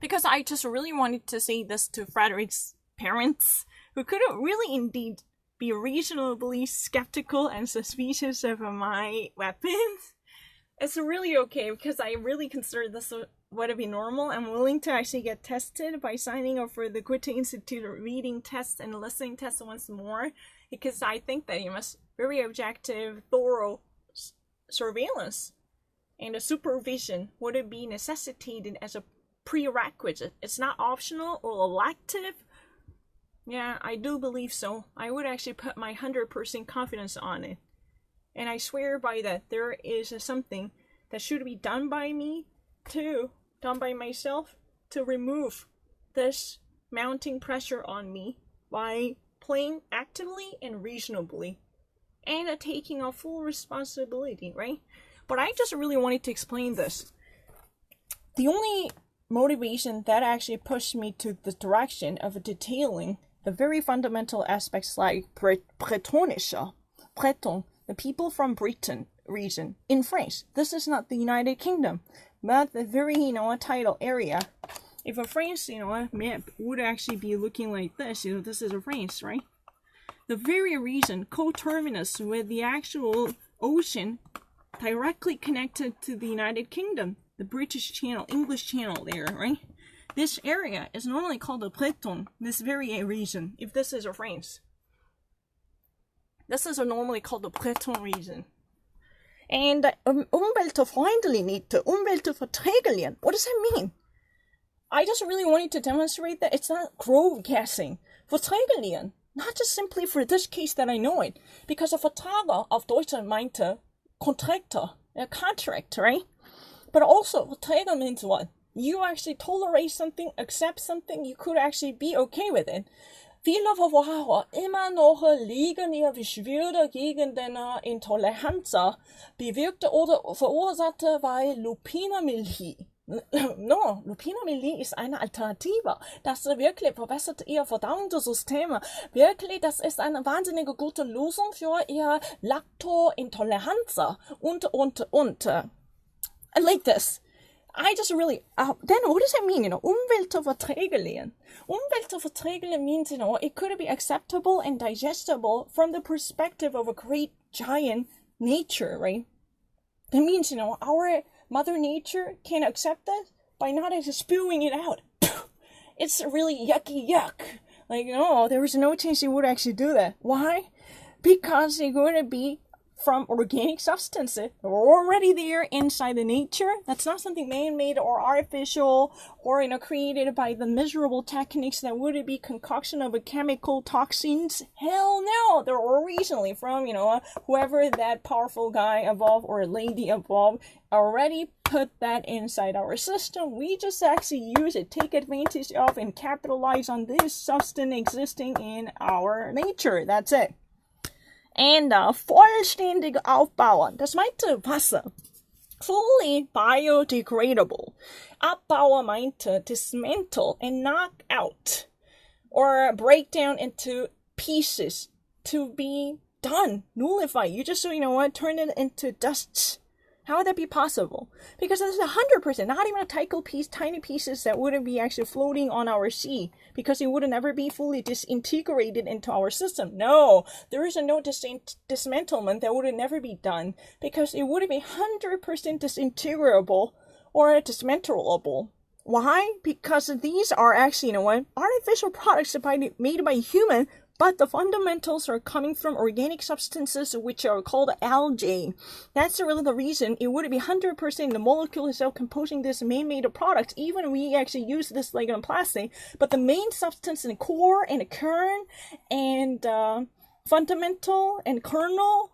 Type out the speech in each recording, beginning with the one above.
because I just really wanted to say this to Frederick's parents, who couldn't really indeed be reasonably skeptical and suspicious of my weapons. It's really okay, because I really consider this would be normal. I'm willing to actually get tested by signing up for the Goethe Institute reading test and listening test once more, because I think that you must very objective, thorough surveillance and a supervision would be necessitated as a prerequisite. It's not optional or elective. Yeah, I do believe so. I would actually put my 100% confidence on it. And I swear by that there is something that should be done by me, done by myself, to remove this mounting pressure on me by playing actively and reasonably. And taking a full responsibility, right? But I just really wanted to explain this. The only motivation that actually pushed me to the direction of detailing the very fundamental aspects like Bretonische, Breton, the people from Britain region in France. This is not the United Kingdom, but the very, title area. If a France, a map would actually be looking like this, this is a France, right? The very reason, coterminous with the actual ocean directly connected to the United Kingdom, the British Channel, English Channel there, right? This area is normally called the Breton, this very region, if this is a France. This is normally called the Breton region. And umweltfreundlich, umweltverträglich, what does that mean? I just really wanted to demonstrate that it's not grove gassing. Verträglich, not just simply for this case that I know it, because a Vertrager of Deutschland meinte Contractor, a contract, right? But also, Verträger means what? You actually tolerate something, accept something, you could actually be okay with it. Viele Verbraucher immer noch liegen ihre Beschwerde gegen den Intoleranz bewirkte oder verursachte bei Lupinamylie. No, Lupinamylie ist eine Alternative. Das wirklich verbessert ihr Verdauungssystem. Wirklich, das ist eine wahnsinnige gute Lösung für ihr Lactointoleranz. Und. I like this. I just really, then what does that mean, Umweltverträglich. Umweltverträglich means, it could be acceptable and digestible from the perspective of a great giant nature, right? That means, our Mother Nature can accept that by not spewing it out. It's really yucky yuck. Like, there is no chance it would actually do that. Why? Because it's going to be from organic substances already there inside the nature. That's not something man-made or artificial or created by the miserable techniques that would be concoction of chemical toxins. Hell no, they're originally from whoever that powerful guy evolved or lady evolved already put that inside our system. We just actually use it, take advantage of, and capitalize on this substance existing in our nature. That's it. And vollständige Aufbauen, das meinte Wasser. Fully biodegradable. Abbauer meinte dismantle and knock out. Or break down into pieces to be done, nullify. You just, turn it into dust. How would that be possible? Because there's 100%, not even tiny pieces that wouldn't be actually floating on our sea, because it would never be fully disintegrated into our system. No, there is no dismantlement that would never be done, because it would be 100% disintegrable or dismantleable. Why? Because these are actually, artificial products made by human, but the fundamentals are coming from organic substances which are called algae. That's really the reason it would be 100% the molecule itself composing this man-made product, even we actually use this like on plastic. But the main substance in the core and the kern and fundamental and kernel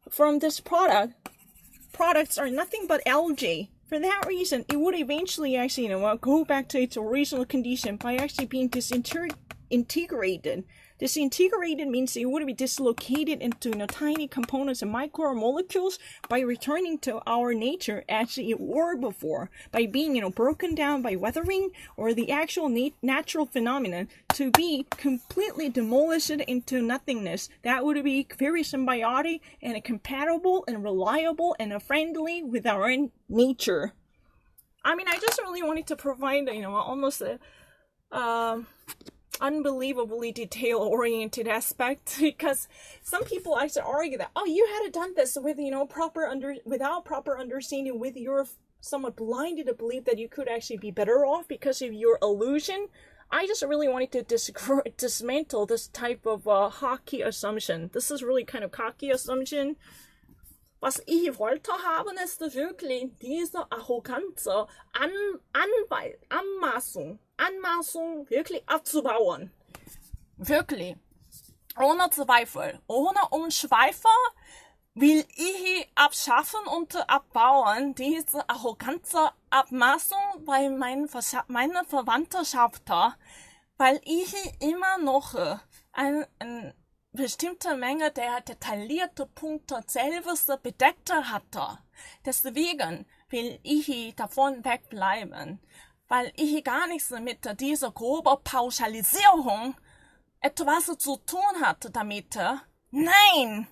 from this products are nothing but algae. For that reason, it would eventually actually, go back to its original condition by actually being disintegrated. Disintegrated means it would be dislocated into tiny components and micromolecules by returning to our nature as it were before, by being broken down by weathering or the actual natural phenomenon to be completely demolished into nothingness. That would be very symbiotic and compatible and reliable and friendly with our nature. I mean, I just really wanted to provide, almost a unbelievably detail-oriented aspect, because some people actually argue that, oh, you had done this with, without proper understanding, with your somewhat blinded belief that you could actually be better off because of your illusion. I just really wanted to dismantle this type of hockey assumption. This is really kind of cocky assumption. Was ich wollte haben, ist wirklich diese arrogante Anmaßung wirklich abzubauen. Wirklich. Ohne Zweifel. Ohne Umschweife will ich abschaffen und abbauen diese arrogante Abmaßung bei meiner Verwandtschaft, weil ich immer noch eine bestimmte Menge der detaillierten Punkte selbst bedeckt hatte. Deswegen will ich davon wegbleiben, weil ich gar nichts mit dieser groben Pauschalisierung etwas zu tun hatte damit. Nein!